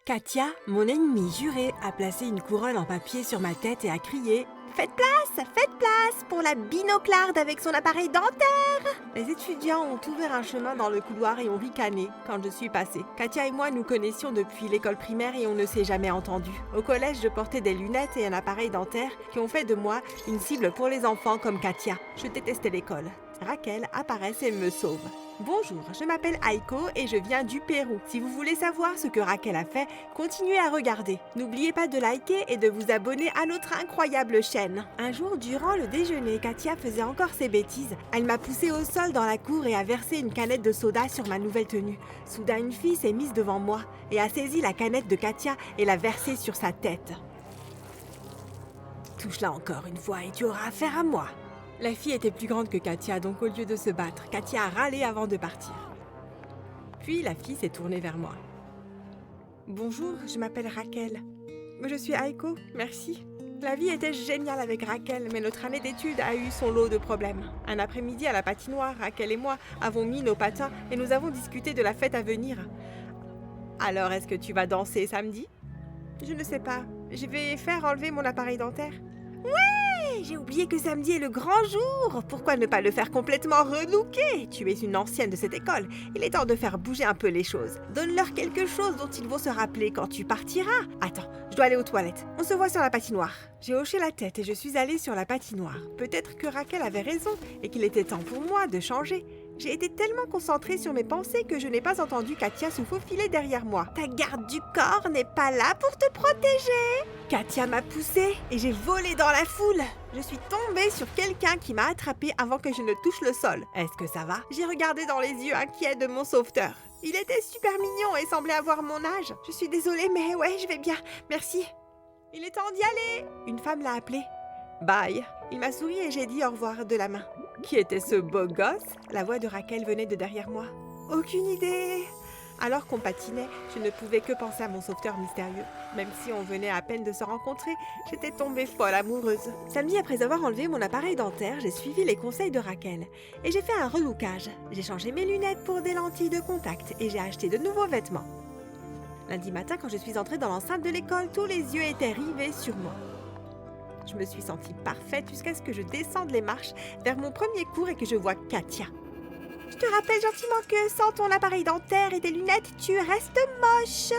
Katia, mon ennemie jurée, a placé une couronne en papier sur ma tête et a crié « Faites place pour la binoclarde avec son appareil dentaire !» Les étudiants ont ouvert un chemin dans le couloir et ont ricané quand je suis passée. Katia et moi nous connaissions depuis l'école primaire et on ne s'est jamais entendu. Au collège, je portais des lunettes et un appareil dentaire qui ont fait de moi une cible pour les enfants comme Katia. Je détestais l'école. Raquel apparaît et me sauve. Bonjour, je m'appelle Aiko et je viens du Pérou. Si vous voulez savoir ce que Raquel a fait, continuez à regarder. N'oubliez pas de liker et de vous abonner à notre incroyable chaîne. Un jour, durant le déjeuner, Katia faisait encore ses bêtises. Elle m'a poussée au sol dans la cour et a versé une canette de soda sur ma nouvelle tenue. Soudain, une fille s'est mise devant moi et a saisi la canette de Katia et l'a versée sur sa tête. Touche-la encore une fois et tu auras affaire à moi. La fille était plus grande que Katia, donc au lieu de se battre, Katia a râlé avant de partir. Puis la fille s'est tournée vers moi. Bonjour, je m'appelle Raquel. Je suis Aiko, merci. La vie était géniale avec Raquel, mais notre année d'études a eu son lot de problèmes. Un après-midi à la patinoire, Raquel et moi avons mis nos patins et nous avons discuté de la fête à venir. Alors, est-ce que tu vas danser samedi? Je ne sais pas. Je vais faire enlever mon appareil dentaire. J'ai oublié que samedi est le grand jour. Pourquoi ne pas le faire complètement relooké? Tu es une ancienne de cette école. Il est temps de faire bouger un peu les choses. Donne-leur quelque chose dont ils vont se rappeler quand tu partiras. Attends, je dois aller aux toilettes. On se voit sur la patinoire. J'ai hoché la tête et je suis allée sur la patinoire. Peut-être que Raquel avait raison et qu'il était temps pour moi de changer. J'ai été tellement concentrée sur mes pensées que je n'ai pas entendu Katia se faufiler derrière moi. Ta garde du corps n'est pas là pour te protéger. Katia m'a poussée et j'ai volé dans la foule. Je suis tombée sur quelqu'un qui m'a attrapée avant que je ne touche le sol. Est-ce que ça va? J'ai regardé dans les yeux inquiets de mon sauveteur. Il était super mignon et semblait avoir mon âge. Je suis désolée, mais ouais, je vais bien. Merci. Il est temps d'y aller. Une femme l'a appelé. Bye. Il m'a souri et j'ai dit au revoir de la main. Qui était ce beau gosse? La voix de Raquel venait de derrière moi. Aucune idée. Alors qu'on patinait, je ne pouvais que penser à mon sauveteur mystérieux. Même si on venait à peine de se rencontrer, j'étais tombée folle amoureuse. Samedi, après avoir enlevé mon appareil dentaire, j'ai suivi les conseils de Raquel. Et j'ai fait un relookage. J'ai changé mes lunettes pour des lentilles de contact et j'ai acheté de nouveaux vêtements. Lundi matin, quand je suis entrée dans l'enceinte de l'école, tous les yeux étaient rivés sur moi. Je me suis sentie parfaite jusqu'à ce que je descende les marches vers mon premier cours et que je vois Katia. Je te rappelle gentiment que sans ton appareil dentaire et tes lunettes, tu restes moche.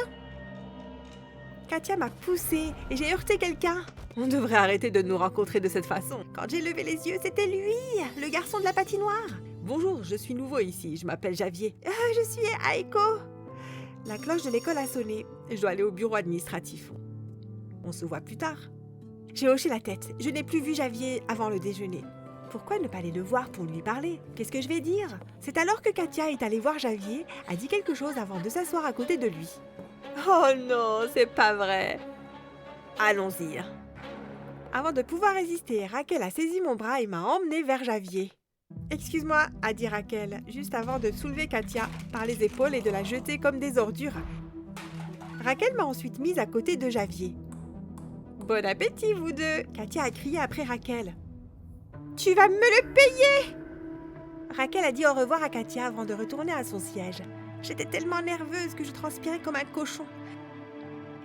Katia m'a poussée et j'ai heurté quelqu'un. On devrait arrêter de nous rencontrer de cette façon. Quand j'ai levé les yeux, c'était lui, le garçon de la patinoire. Bonjour, je suis nouveau ici, je m'appelle Javier. Je suis Aiko. La cloche de l'école a sonné. Je dois aller au bureau administratif. On se voit plus tard. J'ai hoché la tête. Je n'ai plus vu Javier avant le déjeuner. Pourquoi ne pas aller le voir pour lui parler? Qu'est-ce que je vais dire? C'est alors que Katia est allée voir Javier, a dit quelque chose avant de s'asseoir à côté de lui. Oh non, c'est pas vrai. Allons-y. Avant de pouvoir résister, Raquel a saisi mon bras et m'a emmenée vers Javier. Excuse-moi, a dit Raquel, juste avant de soulever Katia par les épaules et de la jeter comme des ordures. Raquel m'a ensuite mise à côté de Javier. Bon appétit, vous deux! Katia a crié après Raquel. Tu vas me le payer! Raquel a dit au revoir à Katia avant de retourner à son siège. J'étais tellement nerveuse que je transpirais comme un cochon.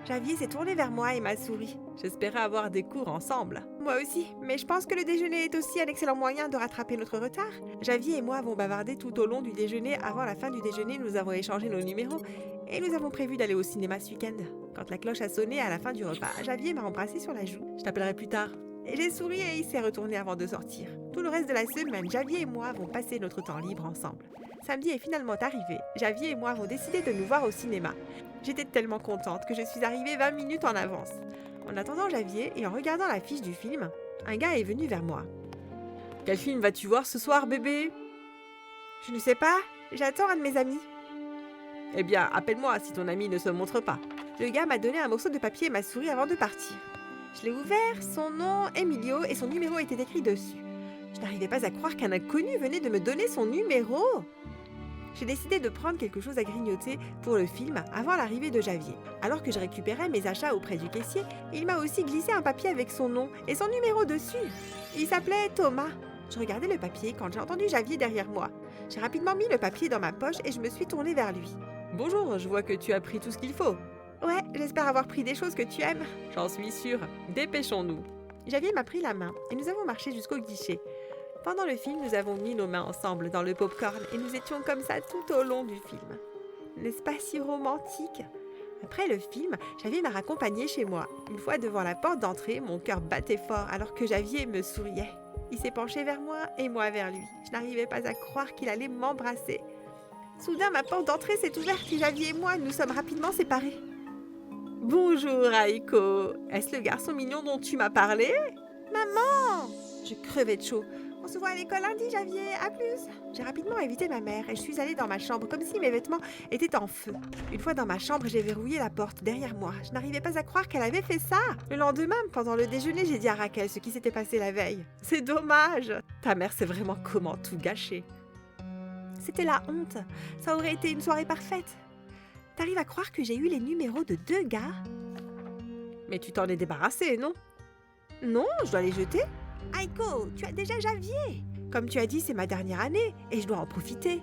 Javier s'est tourné vers moi et m'a souri. J'espérais avoir des cours ensemble. Moi aussi, mais je pense que le déjeuner est aussi un excellent moyen de rattraper notre retard. Javier et moi avons bavardé tout au long du déjeuner. Avant la fin du déjeuner, nous avons échangé nos numéros et nous avons prévu d'aller au cinéma ce week-end. Quand la cloche a sonné à la fin du repas, Javier m'a embrassé sur la joue. Je t'appellerai plus tard. Et j'ai souri et il s'est retourné avant de sortir. Tout le reste de la semaine, Javier et moi avons passé notre temps libre ensemble. Samedi est finalement arrivé. Javier et moi avons décidé de nous voir au cinéma. J'étais tellement contente que je suis arrivée 20 minutes en avance. En attendant Javier et en regardant la fiche du film, un gars est venu vers moi. « Quel film vas-tu voir ce soir, bébé ?»« Je ne sais pas. J'attends un de mes amis. » « Eh bien, appelle-moi si ton ami ne se montre pas. » Le gars m'a donné un morceau de papier et m'a souri avant de partir. Je l'ai ouvert, son nom, Emilio, et son numéro était écrit dessus. Je n'arrivais pas à croire qu'un inconnu venait de me donner son numéro. J'ai décidé de prendre quelque chose à grignoter pour le film avant l'arrivée de Javier. Alors que je récupérais mes achats auprès du caissier, il m'a aussi glissé un papier avec son nom et son numéro dessus. Il s'appelait Thomas. Je regardais le papier quand j'ai entendu Javier derrière moi. J'ai rapidement mis le papier dans ma poche et je me suis tournée vers lui. « Bonjour, je vois que tu as pris tout ce qu'il faut. » Ouais, j'espère avoir pris des choses que tu aimes. J'en suis sûre. Dépêchons-nous. Javier m'a pris la main et nous avons marché jusqu'au guichet. Pendant le film, nous avons mis nos mains ensemble dans le popcorn et nous étions comme ça tout au long du film. N'est-ce pas si romantique? Après le film, Javier m'a raccompagnée chez moi. Une fois devant la porte d'entrée, mon cœur battait fort alors que Javier me souriait. Il s'est penché vers moi et moi vers lui. Je n'arrivais pas à croire qu'il allait m'embrasser. Soudain, ma porte d'entrée s'est ouverte et Javier et moi nous sommes rapidement séparés. Bonjour Aiko, est-ce le garçon mignon dont tu m'as parlé? Maman! Je crevais de chaud. On se voit à l'école lundi, Javier, à plus. J'ai rapidement évité ma mère et je suis allée dans ma chambre comme si mes vêtements étaient en feu. Une fois dans ma chambre, j'ai verrouillé la porte derrière moi. Je n'arrivais pas à croire qu'elle avait fait ça. Le lendemain, pendant le déjeuner, j'ai dit à Raquel ce qui s'était passé la veille. C'est dommage. Ta mère sait vraiment comment tout gâcher. C'était la honte. Ça aurait été une soirée parfaite. T'arrives à croire que j'ai eu les numéros de 2 gars? Mais tu t'en es débarrassé, non? Non, je dois les jeter. Aiko, tu as déjà Javier. Comme tu as dit, c'est ma dernière année et je dois en profiter.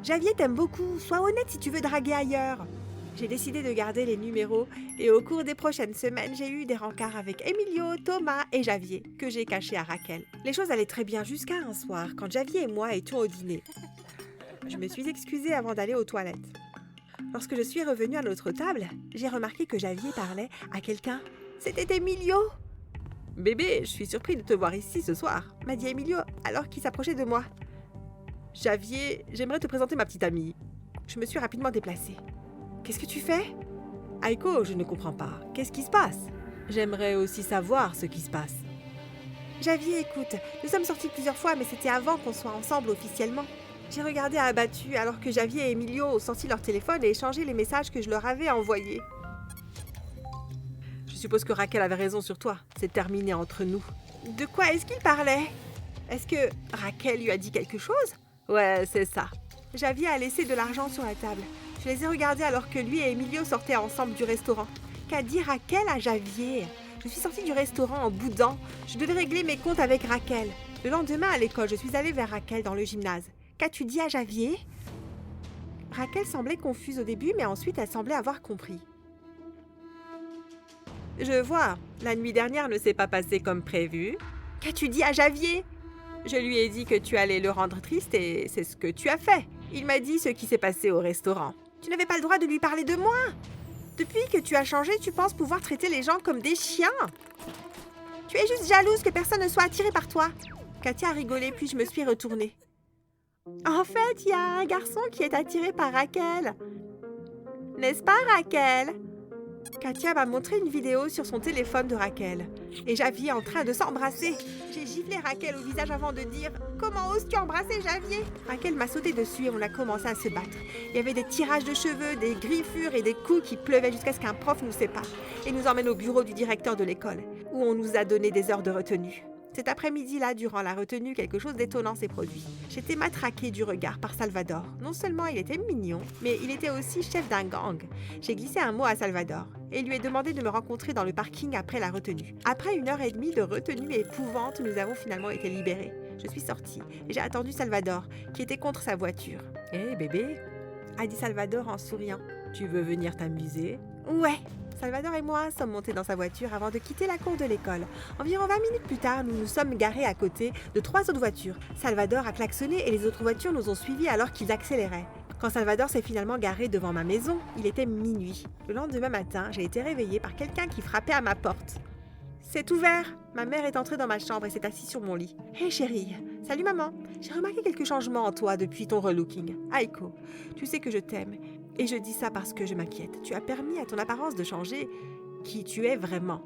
Javier t'aime beaucoup, sois honnête si tu veux draguer ailleurs. J'ai décidé de garder les numéros et au cours des prochaines semaines, j'ai eu des rencarts avec Emilio, Thomas et Javier que j'ai cachés à Raquel. Les choses allaient très bien jusqu'à un soir quand Javier et moi étions au dîner. Je me suis excusée avant d'aller aux toilettes. Lorsque je suis revenue à notre table, j'ai remarqué que Javier parlait à quelqu'un. C'était Emilio. Bébé, je suis surpris de te voir ici ce soir, m'a dit Emilio alors qu'il s'approchait de moi. Javier, j'aimerais te présenter ma petite amie. Je me suis rapidement déplacée. Qu'est-ce que tu fais? Aiko, je ne comprends pas. Qu'est-ce qui se passe? J'aimerais aussi savoir ce qui se passe. Javier, écoute, nous sommes sortis plusieurs fois, mais c'était avant qu'on soit ensemble officiellement. J'ai regardé abattu alors que Javier et Emilio ont sorti leur téléphone et échangé les messages que je leur avais envoyés. Je suppose que Raquel avait raison sur toi. C'est terminé entre nous. De quoi est-ce qu'il parlait? Est-ce que Raquel lui a dit quelque chose? Ouais, c'est ça. Javier a laissé de l'argent sur la table. Je les ai regardés alors que lui et Emilio sortaient ensemble du restaurant. Qu'a dit Raquel à Javier? Je suis sortie du restaurant en boudant. Je devais régler mes comptes avec Raquel. Le lendemain à l'école, je suis allée vers Raquel dans le gymnase. Qu'as-tu dit à Javier? Raquel semblait confuse au début, mais ensuite elle semblait avoir compris. Je vois, la nuit dernière ne s'est pas passée comme prévu. Qu'as-tu dit à Javier? Je lui ai dit que tu allais le rendre triste et c'est ce que tu as fait. Il m'a dit ce qui s'est passé au restaurant. Tu n'avais pas le droit de lui parler de moi. Depuis que tu as changé, tu penses pouvoir traiter les gens comme des chiens. Tu es juste jalouse que personne ne soit attiré par toi. Katia a rigolé, puis je me suis retournée. En fait, il y a un garçon qui est attiré par Raquel. N'est-ce pas, Raquel? Katia m'a montré une vidéo sur son téléphone de Raquel. Et Javier en train de s'embrasser. J'ai giflé Raquel au visage avant de dire « Comment oses-tu embrasser Javier ?» Raquel m'a sauté dessus et on a commencé à se battre. Il y avait des tirages de cheveux, des griffures et des coups qui pleuvaient jusqu'à ce qu'un prof nous sépare et nous emmène au bureau du directeur de l'école, où on nous a donné des heures de retenue. Cet après-midi-là, durant la retenue, quelque chose d'étonnant s'est produit. J'étais matraquée du regard par Salvador. Non seulement il était mignon, mais il était aussi chef d'un gang. J'ai glissé un mot à Salvador et lui ai demandé de me rencontrer dans le parking après la retenue. Après 1h30 de retenue épouvante, nous avons finalement été libérés. Je suis sortie et j'ai attendu Salvador, qui était contre sa voiture. « Hé, bébé !» a dit Salvador en souriant. « Tu veux venir t'amuser ?» « Ouais !» Salvador et moi sommes montés dans sa voiture avant de quitter la cour de l'école. Environ 20 minutes plus tard, nous nous sommes garés à côté de 3 autres voitures. Salvador a klaxonné et les autres voitures nous ont suivis alors qu'ils accéléraient. Quand Salvador s'est finalement garé devant ma maison, il était minuit. Le lendemain matin, j'ai été réveillée par quelqu'un qui frappait à ma porte. C'est ouvert. Ma mère est entrée dans ma chambre et s'est assise sur mon lit. « Hé chérie, salut maman. J'ai remarqué quelques changements en toi depuis ton relooking. Aiko, tu sais que je t'aime. Et je dis ça parce que je m'inquiète. Tu as permis à ton apparence de changer qui tu es vraiment. »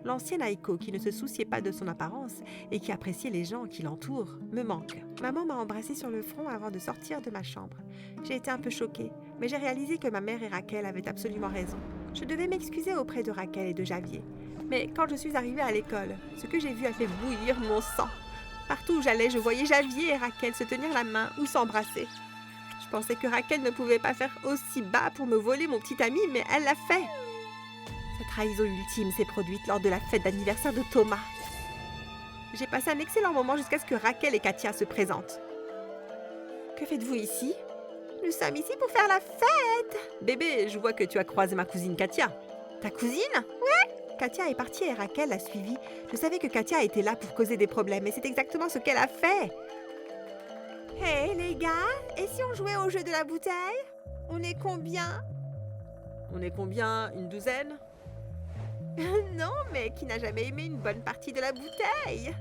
L'ancienne Aiko, qui ne se souciait pas de son apparence et qui appréciait les gens qui l'entourent, me manque. Maman m'a embrassée sur le front avant de sortir de ma chambre. J'ai été un peu choquée, mais j'ai réalisé que ma mère et Raquel avaient absolument raison. Je devais m'excuser auprès de Raquel et de Javier. Mais quand je suis arrivée à l'école, ce que j'ai vu a fait bouillir mon sang. Partout où j'allais, je voyais Javier et Raquel se tenir la main ou s'embrasser. Je pensais que Raquel ne pouvait pas faire aussi bas pour me voler mon petit ami, mais elle l'a fait. Cette trahison ultime s'est produite lors de la fête d'anniversaire de Thomas. J'ai passé un excellent moment jusqu'à ce que Raquel et Katia se présentent. « Que faites-vous ici ?» Nous sommes ici pour faire la fête. Bébé, je vois que tu as croisé ma cousine Katia. Ta cousine? Ouais. Katia est partie et Raquel l'a suivie. Je savais que Katia était là pour causer des problèmes et c'est exactement ce qu'elle a fait. Hey les gars, et si on jouait au jeu de la bouteille? On est combien? On est combien? Une douzaine? Non, mais qui n'a jamais aimé une bonne partie de la bouteille?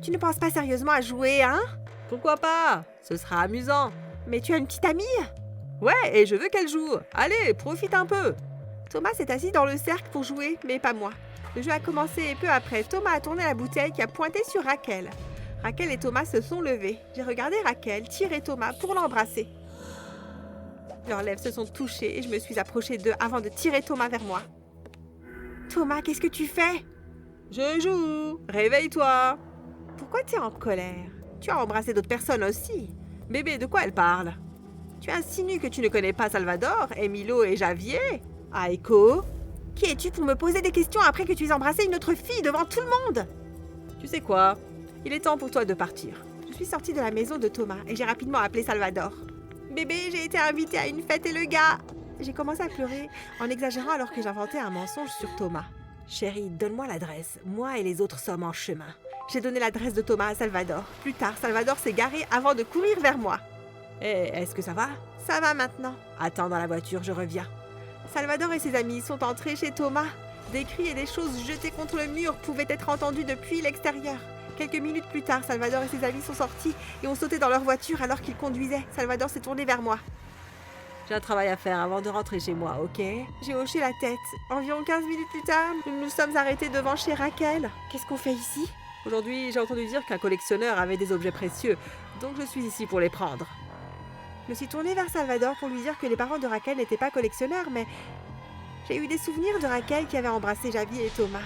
Tu ne penses pas sérieusement à jouer, hein? Pourquoi pas? Ce sera amusant. Mais tu as une petite amie? Ouais, et je veux qu'elle joue. Allez, profite un peu. Thomas s'est assis dans le cercle pour jouer, mais pas moi. Le jeu a commencé et peu après, Thomas a tourné la bouteille qui a pointé sur Raquel. Raquel et Thomas se sont levés. J'ai regardé Raquel tirer Thomas pour l'embrasser. Leurs lèvres se sont touchées et je me suis approchée d'eux avant de tirer Thomas vers moi. Thomas, qu'est-ce que tu fais? Je joue. Réveille-toi. Pourquoi tu es en colère? Tu as embrassé d'autres personnes aussi. Bébé, de quoi elle parle? Tu insinues que tu ne connais pas Salvador, Emilio et Javier? Aiko? Qui es-tu pour me poser des questions après que tu aies embrassé une autre fille devant tout le monde? Tu sais quoi? Il est temps pour toi de partir. Je suis sortie de la maison de Thomas et j'ai rapidement appelé Salvador. Bébé, j'ai été invitée à une fête et le gars... J'ai commencé à pleurer en exagérant alors que j'inventais un mensonge sur Thomas. Chérie, donne-moi l'adresse. Moi et les autres sommes en chemin. J'ai donné l'adresse de Thomas à Salvador. Plus tard, Salvador s'est garé avant de courir vers moi. Est-ce que ça va? Ça va maintenant. Attends dans la voiture, je reviens. Salvador et ses amis sont entrés chez Thomas. Des cris et des choses jetées contre le mur pouvaient être entendus depuis l'extérieur. Quelques minutes plus tard, Salvador et ses amis sont sortis et ont sauté dans leur voiture alors qu'ils conduisaient. Salvador s'est tourné vers moi. J'ai un travail à faire avant de rentrer chez moi, ok? J'ai hoché la tête. Environ 15 minutes plus tard, nous nous sommes arrêtés devant chez Raquel. Qu'est-ce qu'on fait ici? Aujourd'hui, j'ai entendu dire qu'un collectionneur avait des objets précieux, donc je suis ici pour les prendre. Je me suis tournée vers Salvador pour lui dire que les parents de Raquel n'étaient pas collectionneurs, mais j'ai eu des souvenirs de Raquel qui avait embrassé Javier et Thomas.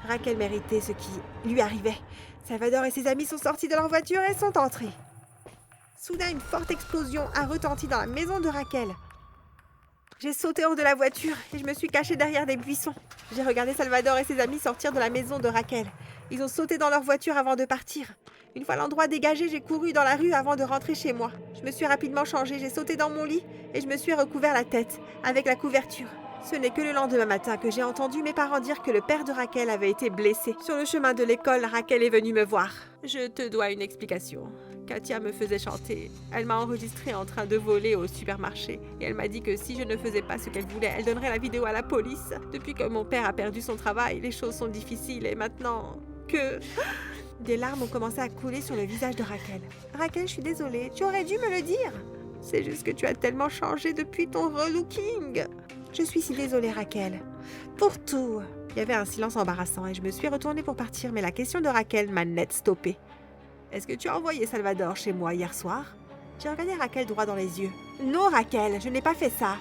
Raquel méritait ce qui lui arrivait. Salvador et ses amis sont sortis de leur voiture et sont entrés. Soudain, une forte explosion a retenti dans la maison de Raquel. J'ai sauté hors de la voiture et je me suis cachée derrière des buissons. J'ai regardé Salvador et ses amis sortir de la maison de Raquel. Ils ont sauté dans leur voiture avant de partir. Une fois l'endroit dégagé, j'ai couru dans la rue avant de rentrer chez moi. Je me suis rapidement changée, j'ai sauté dans mon lit et je me suis recouvert la tête avec la couverture. Ce n'est que le lendemain matin que j'ai entendu mes parents dire que le père de Raquel avait été blessé. Sur le chemin de l'école, Raquel est venue me voir. Je te dois une explication. Katia me faisait chanter. Elle m'a enregistrée en train de voler au supermarché. Et elle m'a dit que si je ne faisais pas ce qu'elle voulait, elle donnerait la vidéo à la police. Depuis que mon père a perdu son travail, les choses sont difficiles et maintenant que... Des larmes ont commencé à couler sur le visage de Raquel. Raquel, je suis désolée. Tu aurais dû me le dire. C'est juste que tu as tellement changé depuis ton relooking. Je suis si désolée, Raquel. Pour tout. Il y avait un silence embarrassant et je me suis retournée pour partir, mais la question de Raquel m'a net stoppée. Est-ce que tu as envoyé Salvador chez moi hier soir? J'ai regardé Raquel droit dans les yeux. Non, Raquel, je n'ai pas fait ça.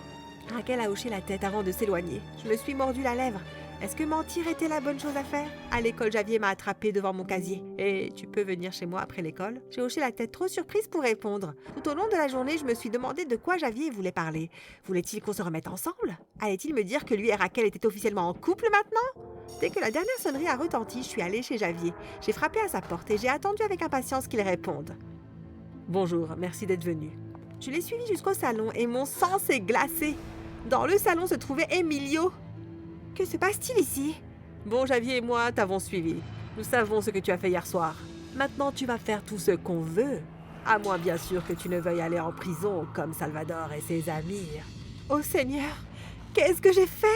Raquel a hoché la tête avant de s'éloigner. Je me suis mordu la lèvre. Est-ce que mentir était la bonne chose à faire? À l'école, Javier m'a attrapée devant mon casier. Et tu peux venir chez moi après l'école? J'ai hoché la tête trop surprise pour répondre. Tout au long de la journée, je me suis demandé de quoi Javier voulait parler. Voulait-il qu'on se remette ensemble? Allait-il me dire que lui et Raquel étaient officiellement en couple maintenant? Dès que la dernière sonnerie a retenti, je suis allée chez Javier. J'ai frappé à sa porte et j'ai attendu avec impatience qu'il réponde. Bonjour, merci d'être venu. Je l'ai suivi jusqu'au salon et mon sang s'est glacé. Dans le salon se trouvait Emilio. Que se passe-t-il ici? Bon, Javier et moi t'avons suivi. Nous savons ce que tu as fait hier soir. Maintenant, tu vas faire tout ce qu'on veut. À moins, bien sûr, que tu ne veuilles aller en prison comme Salvador et ses amis. Oh Seigneur, qu'est-ce que j'ai fait?